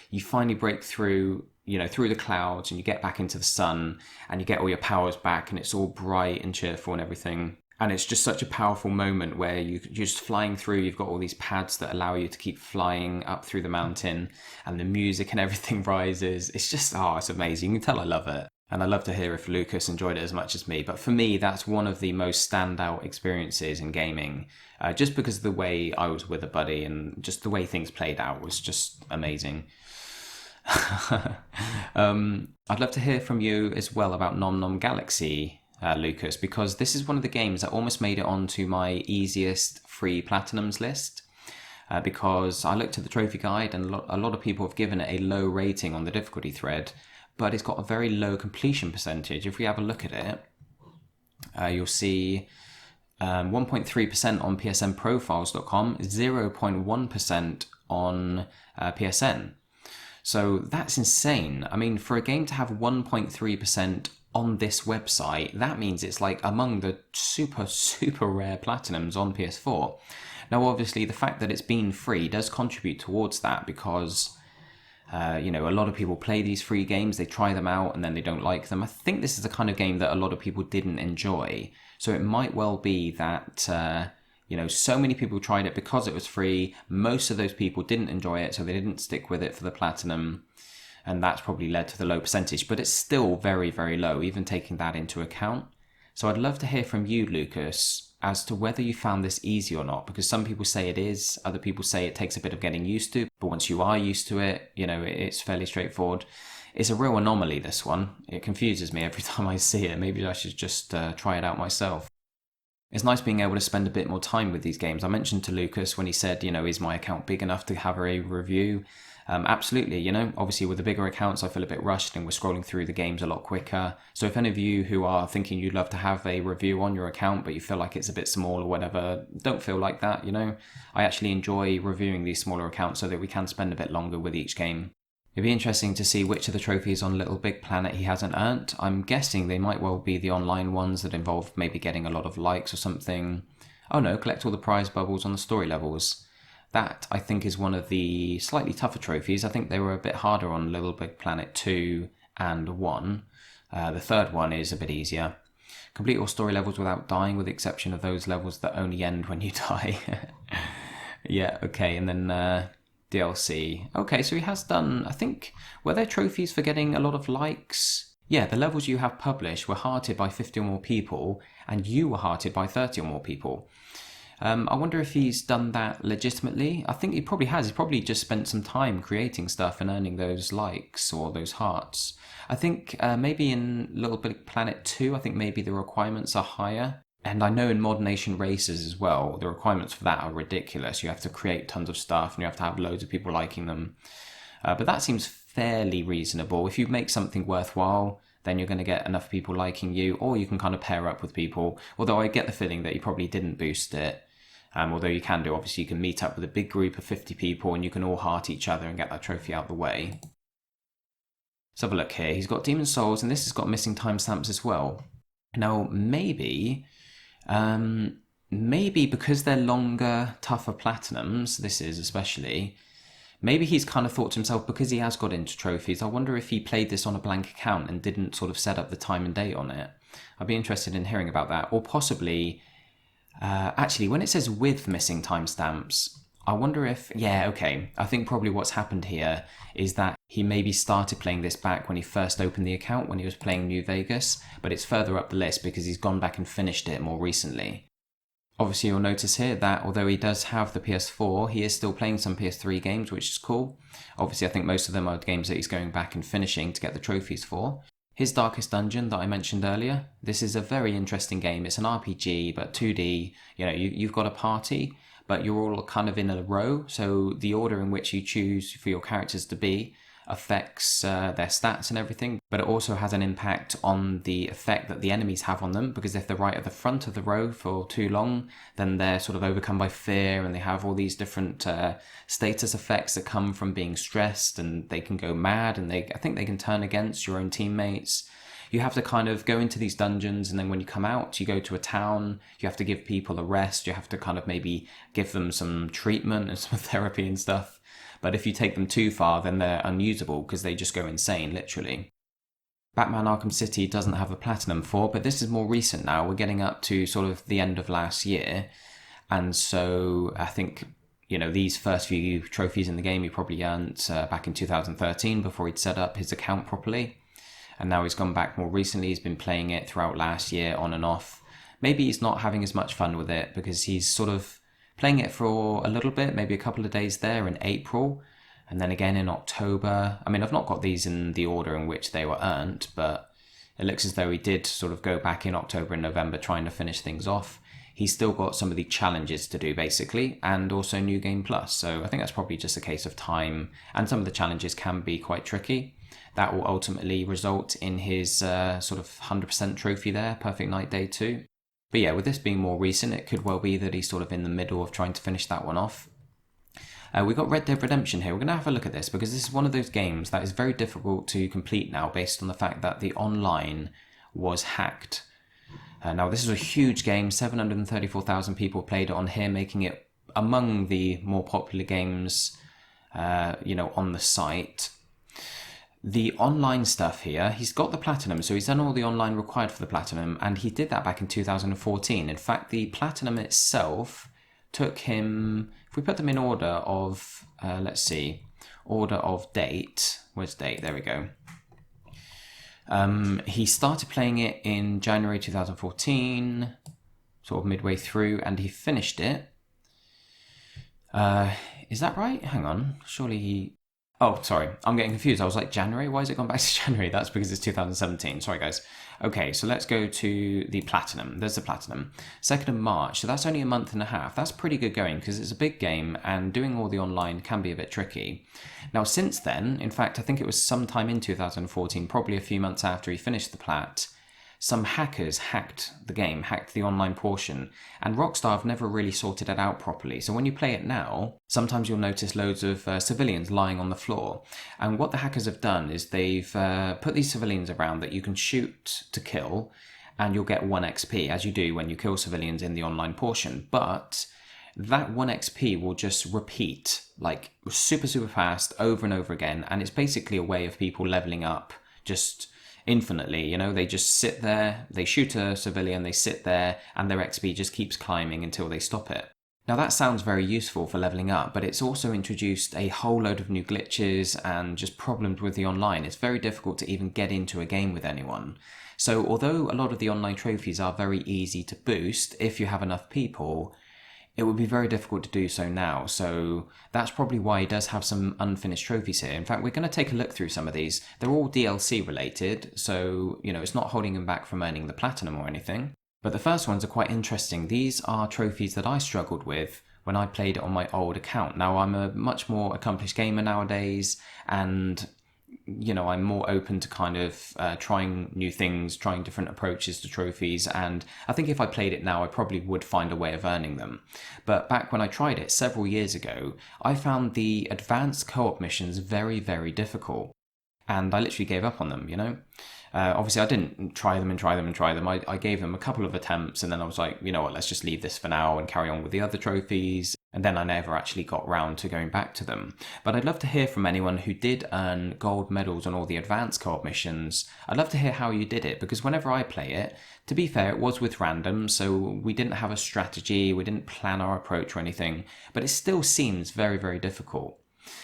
you finally break through, you know, through the clouds, and you get back into the sun and you get all your powers back and it's all bright and cheerful and everything. And it's just such a powerful moment where you're just flying through. You've got all these pads that allow you to keep flying up through the mountain, and the music and everything rises. It's just, it's amazing. You can tell I love it. And I'd love to hear if Lucas enjoyed it as much as me. But for me, that's one of the most standout experiences in gaming. Just because of the way I was with a buddy and just the way things played out was just amazing. I'd love to hear from you as well about Nom Nom Galaxy, Lucas, because this is one of the games that almost made it onto my easiest free platinums list, because I looked at the trophy guide and a lot of people have given it a low rating on the difficulty thread, but it's got a very low completion percentage. If we have a look at it, you'll see 1.3% on psnprofiles.com, 0.1% on PSN. So that's insane. I mean, for a game to have 1.3% on this website, that means it's like among the super, super rare platinums on PS4. Now, obviously, the fact that it's been free does contribute towards that because, a lot of people play these free games, they try them out, and then they don't like them. I think this is the kind of game that a lot of people didn't enjoy. So it might well be that, so many people tried it because it was free. Most of those people didn't enjoy it, so they didn't stick with it for the platinum. And that's probably led to the low percentage, but it's still very, very low, even taking that into account. So I'd love to hear from you, Lucas, as to whether you found this easy or not, because some people say it is, other people say it takes a bit of getting used to, but once you are used to it, it's fairly straightforward. It's a real anomaly, this one. It confuses me every time I see it. Maybe I should just try it out myself. It's nice being able to spend a bit more time with these games. I mentioned to Lucas when he said, is my account big enough to have a review? Absolutely, obviously with the bigger accounts, I feel a bit rushed and we're scrolling through the games a lot quicker. So if any of you who are thinking you'd love to have a review on your account, but you feel like it's a bit small or whatever, don't feel like that, I actually enjoy reviewing these smaller accounts so that we can spend a bit longer with each game. It'd be interesting to see which of the trophies on Little Big Planet he hasn't earned. I'm guessing they might well be the online ones that involve maybe getting a lot of likes or something. Oh no, collect all the prize bubbles on the story levels. That, I think, is one of the slightly tougher trophies. I think they were a bit harder on Little Big Planet 2 and 1. The third one is a bit easier. Complete all story levels without dying, with the exception of those levels that only end when you die. Yeah, okay, and then DLC. Okay, so he has done, I think, were there trophies for getting a lot of likes? Yeah, the levels you have published were hearted by 50 or more people, and you were hearted by 30 or more people. I wonder if he's done that legitimately. I think he probably has. He's probably just spent some time creating stuff and earning those likes or those hearts. I think maybe in Little Big Planet 2, I think maybe the requirements are higher. And I know in Mod Nation Races as well, the requirements for that are ridiculous. You have to create tons of stuff and you have to have loads of people liking them. But that seems fairly reasonable. If you make something worthwhile, then you're going to get enough people liking you, or you can kind of pair up with people. Although I get the feeling that you probably didn't boost it. Although you can do, obviously, you can meet up with a big group of 50 people and you can all heart each other and get that trophy out of the way. Let's have a look here. He's got Demon Souls, and this has got missing timestamps as well. Now, maybe because they're longer, tougher platinums, this is especially, maybe he's kind of thought to himself, because he has got into trophies, I wonder if he played this on a blank account and didn't sort of set up the time and date on it. I'd be interested in hearing about that. Or possibly, actually, when it says with missing timestamps, I wonder if, I think probably what's happened here is that he maybe started playing this back when he first opened the account, when he was playing New Vegas, but it's further up the list because he's gone back and finished it more recently. Obviously, you'll notice here that although he does have the PS4, he is still playing some PS3 games, which is cool. Obviously, I think most of them are games that he's going back and finishing to get the trophies for. His Darkest Dungeon that I mentioned earlier, this is a very interesting game. It's an RPG, but 2D. You've got a party, but you're all kind of in a row, so the order in which you choose for your characters to be affects their stats and everything, but it also has an impact on the effect that the enemies have on them, because if they're right at the front of the row for too long, then they're sort of overcome by fear, and they have all these different status effects that come from being stressed, and they can go mad, and I think they can turn against your own teammates. You have to kind of go into these dungeons, and then when you come out, you go to a town, you have to give people a rest, you have to kind of maybe give them some treatment and some therapy and stuff. But if you take them too far, then they're unusable because they just go insane, literally. Batman Arkham City doesn't have a platinum for, but this is more recent now. We're getting up to sort of the end of last year. And so I think, these first few trophies in the game he probably earned back in 2013 before he'd set up his account properly. And now he's gone back more recently. He's been playing it throughout last year on and off. Maybe he's not having as much fun with it because he's sort of playing it for a little bit, maybe a couple of days there in April, and then again in October. I mean, I've not got these in the order in which they were earned, but it looks as though he did sort of go back in October and November trying to finish things off. He's still got some of the challenges to do, basically, and also New Game Plus. So I think that's probably just a case of time, and some of the challenges can be quite tricky. That will ultimately result in his sort of 100% trophy there, Perfect Night Day 2. But yeah, with this being more recent, it could well be that he's sort of in the middle of trying to finish that one off. We've got Red Dead Redemption here. We're going to have a look at this because this is one of those games that is very difficult to complete now based on the fact that the online was hacked. Now, this is a huge game. 734,000 people played it on here, making it among the more popular games, on the site. The online stuff here, he's got the platinum, so he's done all the online required for the platinum, and he did that back in 2014. In fact, the platinum itself took him, if we put them in order of, order of date. Where's date? There we go. He started playing it in January 2014, sort of midway through, and he finished it. Is that right? Hang on. Surely he... Oh, sorry. I'm getting confused. I was like, January? Why has it gone back to January? That's because it's 2017. Sorry, guys. Okay, so let's go to the platinum. There's the platinum. 2nd of March. So that's only a month and a half. That's pretty good going because it's a big game and doing all the online can be a bit tricky. Now, since then, in fact, I think it was sometime in 2014, probably a few months after he finished the plat, some hackers hacked the game, hacked the online portion, and Rockstar have never really sorted it out properly. So when you play it now, sometimes you'll notice loads of civilians lying on the floor. And what the hackers have done is they've put these civilians around that you can shoot to kill, and you'll get 1 XP, as you do when you kill civilians in the online portion. But that 1 XP will just repeat, like super, super fast, over and over again. And it's basically a way of people leveling up just infinitely. They just sit there, they shoot a civilian, they sit there, and their XP just keeps climbing until they stop it. Now that sounds very useful for leveling up, but it's also introduced a whole load of new glitches and just problems with the online. It's very difficult to even get into a game with anyone. So although a lot of the online trophies are very easy to boost if you have enough people, it would be very difficult to do so now. So that's probably why he does have some unfinished trophies here. In fact, we're going to take a look through some of these. They're all DLC related, so it's not holding him back from earning the platinum or anything. But the first ones are quite interesting. These are trophies that I struggled with when I played it on my old account. Now, I'm a much more accomplished gamer nowadays, and I'm more open to kind of trying new things, trying different approaches to trophies, and I think if I played it now, I probably would find a way of earning them. But back when I tried it several years ago, I found the advanced co-op missions very, very difficult, and I literally gave up on them, Obviously, I didn't try them. I gave them a couple of attempts, and then I was like, let's just leave this for now and carry on with the other trophies. And then I never actually got round to going back to them. But I'd love to hear from anyone who did earn gold medals on all the advanced co-op missions. I'd love to hear how you did it, because whenever I play it, to be fair, it was with random, so we didn't have a strategy, we didn't plan our approach or anything, but it still seems very, very difficult.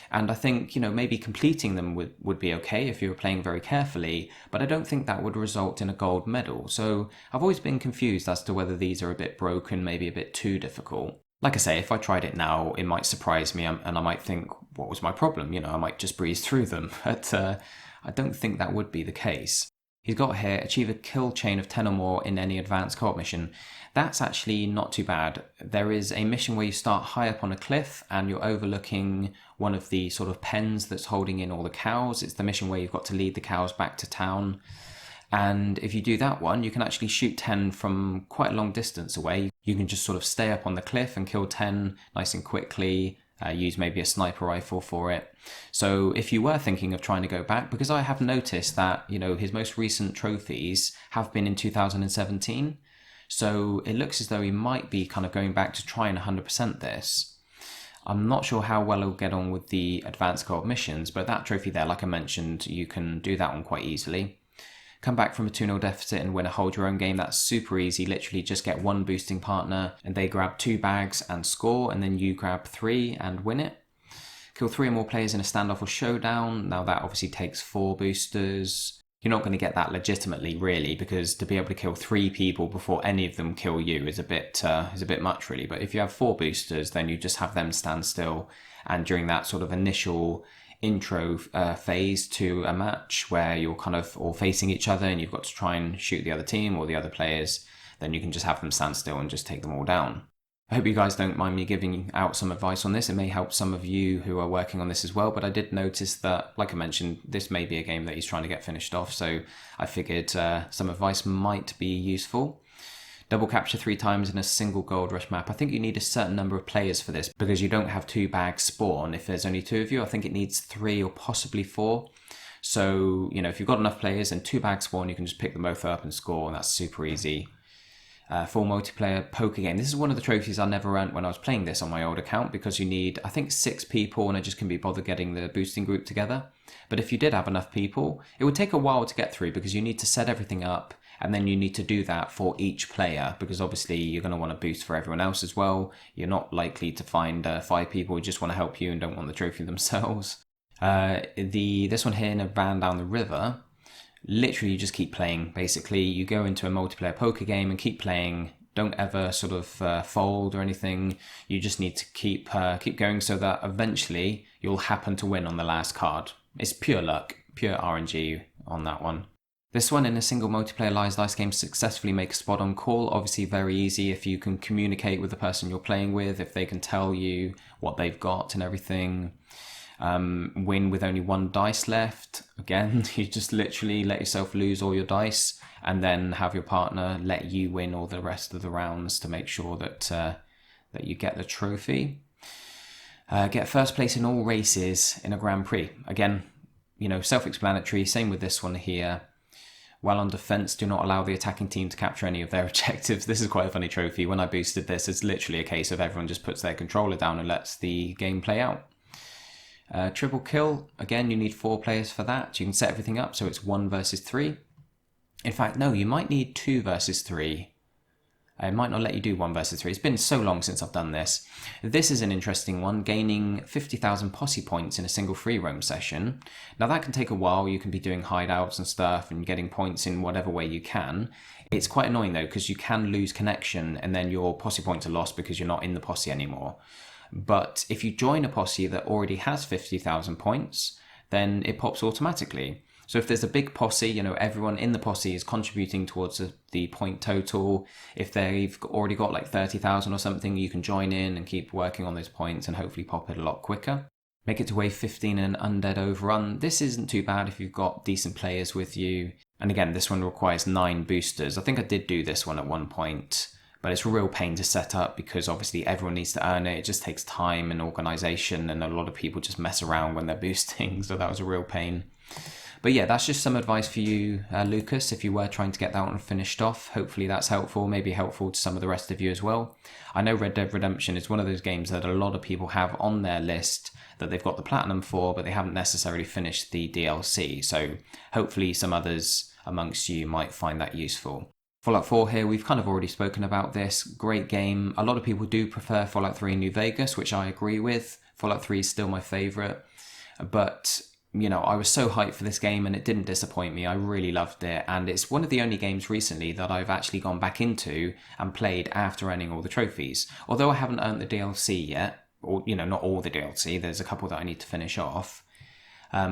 And I think, maybe completing them would be okay if you were playing very carefully, but I don't think that would result in a gold medal. So I've always been confused as to whether these are a bit broken, maybe a bit too difficult. Like I say, if I tried it now, it might surprise me and I might think, what was my problem? I might just breeze through them, but I don't think that would be the case. He's got here, achieve a kill chain of 10 or more in any advanced co-op mission. That's actually not too bad. There is a mission where you start high up on a cliff and you're overlooking one of the sort of pens that's holding in all the cows. It's the mission where you've got to lead the cows back to town. And if you do that one, you can actually shoot 10 from quite a long distance away. You can just sort of stay up on the cliff and kill 10 nice and quickly. Use maybe a sniper rifle for it. So if you were thinking of trying to go back, because I have noticed that, his most recent trophies have been in 2017. So it looks as though he might be kind of going back to try and 100% this. I'm not sure how well he'll get on with the advanced co-op missions, but that trophy there, like I mentioned, you can do that one quite easily. Come back from a 2-0 deficit and win a hold your own game. That's super easy. Literally just get one boosting partner and they grab 2 bags and score, and then you grab 3 and win it. Kill 3 or more players in a standoff or showdown. Now that obviously takes 4 boosters. You're not going to get that legitimately, really, because to be able to kill 3 people before any of them kill you is a bit much, really. But if you have 4 boosters, then you just have them stand still, and during that sort of initial intro phase to a match where you're kind of all facing each other and you've got to try and shoot the other team or the other players, then you can just have them stand still and just take them all down. I hope you guys don't mind me giving out some advice on this. It may help some of you who are working on this as well, but I did notice that, like I mentioned, this may be a game that he's trying to get finished off, so I figured some advice might be useful. Double capture 3 times in a single gold rush map. I think you need a certain number of players for this because you don't have 2 bags spawn. If there's only 2 of you, I think it needs 3 or possibly 4. So, if you've got enough players and 2 bags spawn, you can just pick them both up and score, and that's super easy. Full multiplayer poker game. This is one of the trophies I never earned when I was playing this on my old account because you need, I think, 6 people and I just couldn't be bothered getting the boosting group together. But if you did have enough people, it would take a while to get through because you need to set everything up and then you need to do that for each player because obviously you're going to want to boost for everyone else as well. You're not likely to find 5 people who just want to help you and don't want the trophy themselves. This one here in a van down the river, literally you just keep playing. Basically you go into a multiplayer poker game and keep playing. Don't ever sort of fold or anything. You just need to keep going so that eventually you'll happen to win on the last card. It's pure luck, pure RNG on that one. This one in a single multiplayer live dice game, successfully make a spot on call. Obviously very easy if you can communicate with the person you're playing with, if they can tell you what they've got and everything. Win with only 1 dice left. Again, you just literally let yourself lose all your dice and then have your partner let you win all the rest of the rounds to make sure that you get the trophy. Get first place in all races in a Grand Prix. Again, self-explanatory. Same with this one here. While on defense, do not allow the attacking team to capture any of their objectives. This is quite a funny trophy. When I boosted this, it's literally a case of everyone just puts their controller down and lets the game play out. Triple kill, again, you need 4 players for that. You can set everything up so it's 1 versus 3. In fact, no, you might need 2 versus 3. It might not let you do 1 versus 3. It's been so long since I've done this. This is an interesting one, gaining 50,000 posse points in a single free roam session. Now that can take a while. You can be doing hideouts and stuff and getting points in whatever way you can. It's quite annoying though because you can lose connection and then your posse points are lost because you're not in the posse anymore. But if you join a posse that already has 50,000 points, then it pops automatically. So if there's a big posse, everyone in the posse is contributing towards the point total. If they've already got like 30,000 or something, you can join in and keep working on those points and hopefully pop it a lot quicker. Make it to wave 15 in an undead overrun. This isn't too bad if you've got decent players with you. And again, this one requires 9 boosters. I think I did do this one at one point, but it's a real pain to set up because obviously everyone needs to earn it. It just takes time and organization, and a lot of people just mess around when they're boosting, so that was a real pain. But yeah, that's just some advice for you, Lucas, if you were trying to get that one finished off. Hopefully that's helpful, maybe helpful to some of the rest of you as well. I know Red Dead Redemption is one of those games that a lot of people have on their list that they've got the platinum for, but they haven't necessarily finished the DLC. So hopefully some others amongst you might find that useful. Fallout 4 here, we've kind of already spoken about this. Great game. A lot of people do prefer Fallout 3 New Vegas, which I agree with. Fallout 3 is still my favourite. But I was so hyped for this game and it didn't disappoint me. I really loved it. And it's one of the only games recently that I've actually gone back into and played after earning all the trophies. Although I haven't earned the DLC yet, or, not all the DLC, there's a couple that I need to finish off. I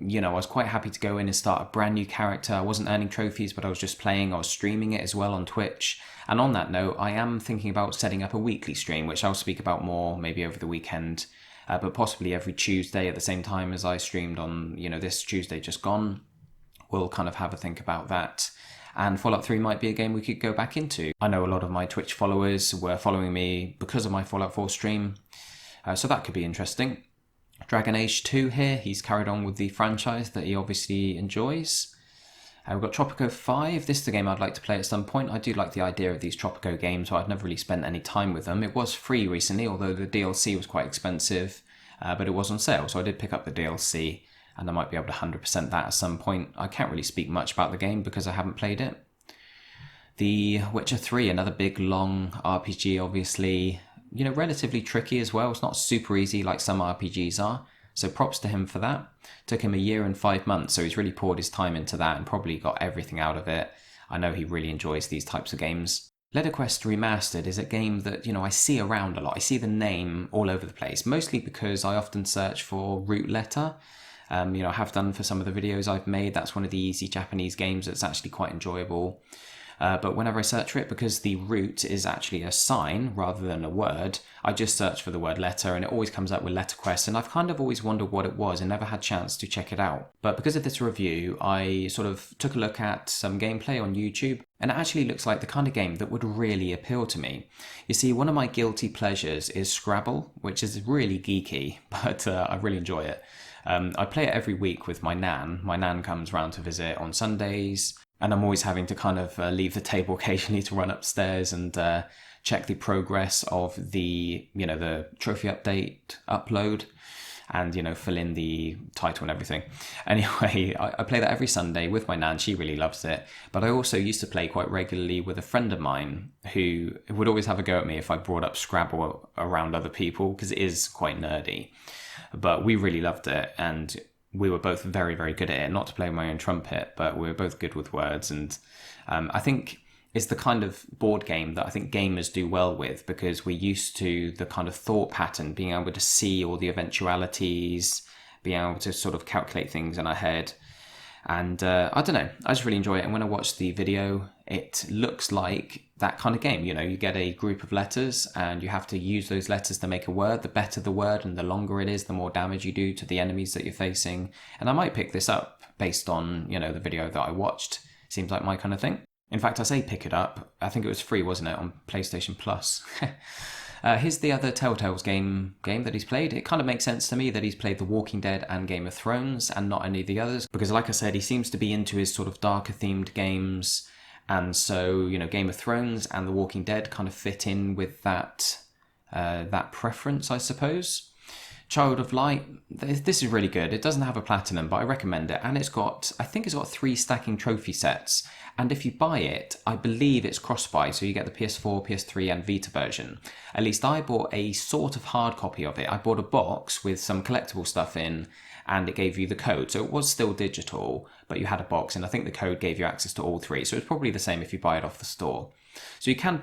was quite happy to go in and start a brand new character. I wasn't earning trophies, but I was just playing. I was streaming it as well on Twitch. And on that note, I am thinking about setting up a weekly stream, which I'll speak about more maybe over the weekend. But possibly every Tuesday at the same time as I streamed on, this Tuesday just gone. We'll kind of have a think about that. And Fallout 3 might be a game we could go back into. I know a lot of my Twitch followers were following me because of my Fallout 4 stream. So that could be interesting. Dragon Age 2 here. He's carried on with the franchise that he obviously enjoys. We've got Tropico 5. This is a game I'd like to play at some point. I do like the idea of these Tropico games, but I've never really spent any time with them. It was free recently, although the DLC was quite expensive, but it was on sale, so I did pick up the DLC, and I might be able to 100% that at some point. I can't really speak much about the game because I haven't played it. The Witcher 3, another big, long RPG, obviously. Relatively tricky as well. It's not super easy like some RPGs are. So props to him for that. Took him 1 year and 5 months, so he's really poured his time into that and probably got everything out of it. I know he really enjoys these types of games. Letter Quest Remastered is a game that, I see around a lot. I see the name all over the place, mostly because I often search for root letter. I have done for some of the videos I've made. That's one of the easy Japanese games that's actually quite enjoyable. But whenever I search for it, because the root is actually a sign rather than a word, I just search for the word letter and it always comes up with letterquest, and I've kind of always wondered what it was and never had a chance to check it out. But because of this review, I sort of took a look at some gameplay on YouTube, and it actually looks like the kind of game that would really appeal to me. You see, one of my guilty pleasures is Scrabble, which is really geeky, but I really enjoy it. I play it every week with my nan. My nan comes round to visit on Sundays, and I'm always having to kind of leave the table occasionally to run upstairs and check the progress of the trophy update upload, and fill in the title and everything. Anyway, I play that every Sunday with my nan. She really loves it. But I also used to play quite regularly with a friend of mine who would always have a go at me if I brought up Scrabble around other people, because it is quite nerdy. But we really loved it, and we were both very, very good at it. Not to play my own trumpet, but we were both good with words. And I think it's the kind of board game that I think gamers do well with, because we're used to the kind of thought pattern, being able to see all the eventualities, being able to sort of calculate things in our head. And I don't know, I just really enjoy it. And when I watched the video, it looks like that kind of game. You get a group of letters and you have to use those letters to make a word. The better the word and the longer it is, the more damage you do to the enemies that you're facing. And I might pick this up based on, the video that I watched. Seems like my kind of thing. In fact, I say pick it up. I think it was free, wasn't it, on PlayStation Plus? Here's the other Telltale's game that he's played. It kind of makes sense to me that he's played The Walking Dead and Game of Thrones and not any of the others, because like I said, he seems to be into his sort of darker themed games, and so Game of Thrones and The Walking Dead kind of fit in with that preference, I suppose. Child of Light, this is really good. It doesn't have a platinum, but I recommend it. And I think it's got 3 stacking trophy sets. And if you buy it, I believe it's cross-buy, so you get the PS4, PS3 and Vita version. At least I bought a sort of hard copy of it. I bought a box with some collectible stuff in, and it gave you the code. So it was still digital, but you had a box, and I think the code gave you access to all 3. So it's probably the same if you buy it off the store. So you can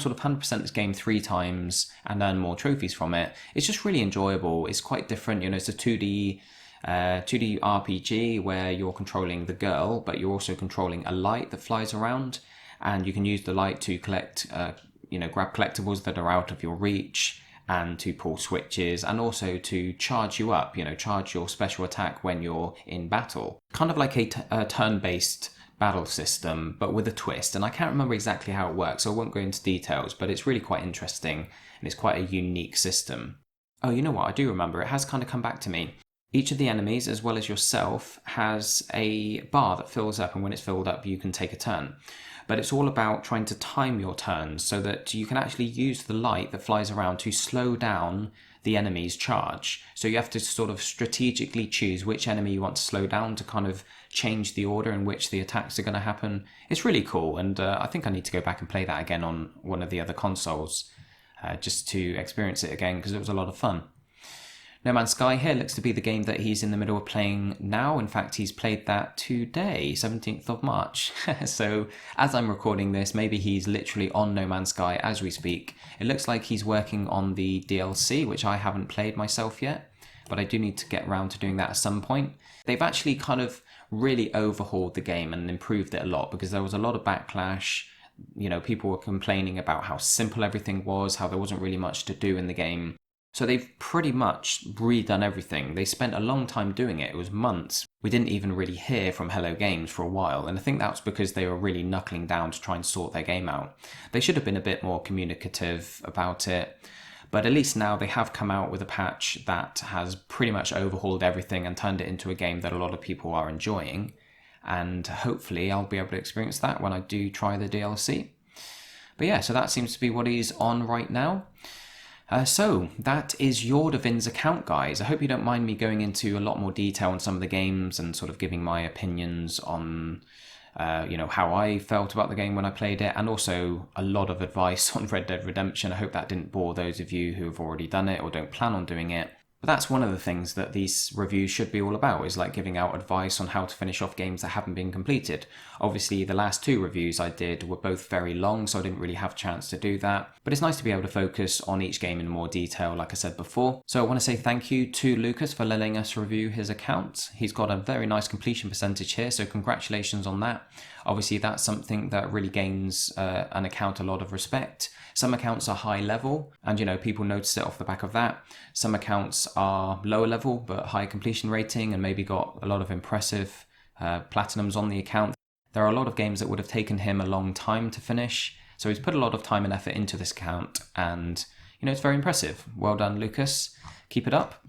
sort of 100% this game 3 times and earn more trophies from it. It's just really enjoyable. It's quite different. It's a 2D RPG where you're controlling the girl, but you're also controlling a light that flies around, and you can use the light to collect, grab collectibles that are out of your reach, and to pull switches, and also to charge you up, charge your special attack when you're in battle. Kind of like a turn-based battle system, but with a twist. And I can't remember exactly how it works, so I won't go into details, but it's really quite interesting, and it's quite a unique system. Oh, you know what? I do remember. It has kind of come back to me. Each of the enemies, as well as yourself, has a bar that fills up, and when it's filled up, you can take a turn. But it's all about trying to time your turns so that you can actually use the light that flies around to slow down the enemy's charge. So you have to sort of strategically choose which enemy you want to slow down to kind of change the order in which the attacks are going to happen. It's really cool, and I think I need to go back and play that again on one of the other consoles just to experience it again, because it was a lot of fun. No Man's Sky here looks to be the game that he's in the middle of playing now. In fact, he's played that today, 17th of March. So as I'm recording this, maybe he's literally on No Man's Sky as we speak. It looks like he's working on the DLC, which I haven't played myself yet, but I do need to get around to doing that at some point. They've actually kind of really overhauled the game and improved it a lot, because there was a lot of backlash. People were complaining about how simple everything was, how there wasn't really much to do in the game. So they've pretty much redone everything. They spent a long time doing it. It was months. We didn't even really hear from Hello Games for a while, and I think that's because they were really knuckling down to try and sort their game out. They should have been a bit more communicative about it, but at least now they have come out with a patch that has pretty much overhauled everything and turned it into a game that a lot of people are enjoying, and hopefully I'll be able to experience that when I do try the DLC. But yeah, so that seems to be what he's on right now. So that is Yordavin's account, guys. I hope you don't mind me going into a lot more detail on some of the games and sort of giving my opinions on, how I felt about the game when I played it, and also a lot of advice on Red Dead Redemption. I hope that didn't bore those of you who have already done it or don't plan on doing it. But that's one of the things that these reviews should be all about, is like giving out advice on how to finish off games that haven't been completed. Obviously, the last 2 reviews I did were both very long, so I didn't really have a chance to do that. But it's nice to be able to focus on each game in more detail, like I said before. So I want to say thank you to Lucas for letting us review his account. He's got a very nice completion percentage here, so congratulations on that. Obviously, that's something that really gains an account a lot of respect. Some accounts are high level, and people notice it off the back of that. Some accounts are lower level, but high completion rating, and maybe got a lot of impressive platinums on the account. There are a lot of games that would have taken him a long time to finish, so he's put a lot of time and effort into this account, and it's very impressive. Well done, Lucas. Keep it up.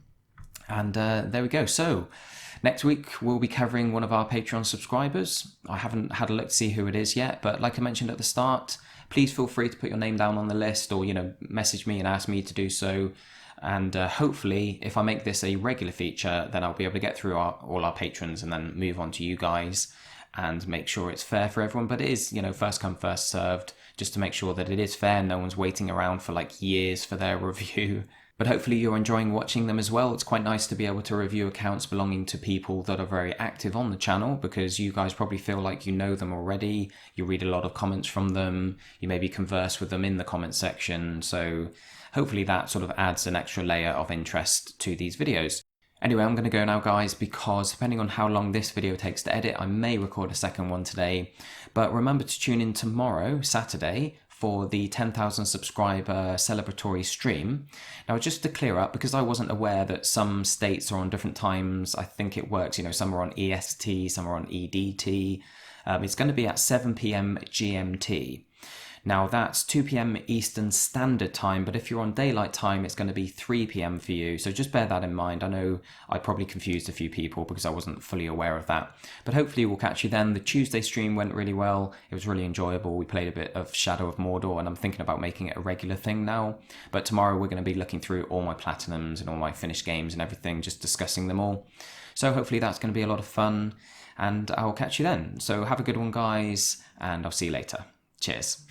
And there we go. So next week we'll be covering one of our Patreon subscribers. I haven't had a look to see who it is yet, but like I mentioned at the start, please feel free to put your name down on the list, or message me and ask me to do so. And hopefully, if I make this a regular feature, then I'll be able to get through all our patrons and then move on to you guys and make sure it's fair for everyone. But it is, first come, first served, just to make sure that it is fair. No one's waiting around for years for their review. But hopefully you're enjoying watching them as well. It's quite nice to be able to review accounts belonging to people that are very active on the channel, because you guys probably feel like you know them already. You read a lot of comments from them. You maybe converse with them in the comment section. So hopefully that sort of adds an extra layer of interest to these videos. Anyway, I'm going to go now, guys, because depending on how long this video takes to edit, I may record a second one today. But remember to tune in tomorrow, Saturday, for the 10,000 subscriber celebratory stream. Now, just to clear up, because I wasn't aware that some states are on different times, I think it works, some are on EST, some are on EDT. It's going to be at 7 p.m. GMT. Now, that's 2 p.m. Eastern Standard Time, but if you're on daylight time, it's going to be 3 p.m. for you. So just bear that in mind. I know I probably confused a few people because I wasn't fully aware of that. But hopefully we'll catch you then. The Tuesday stream went really well. It was really enjoyable. We played a bit of Shadow of Mordor, and I'm thinking about making it a regular thing now. But tomorrow we're going to be looking through all my platinums and all my finished games and everything, just discussing them all. So hopefully that's going to be a lot of fun, and I'll catch you then. So have a good one, guys, and I'll see you later. Cheers.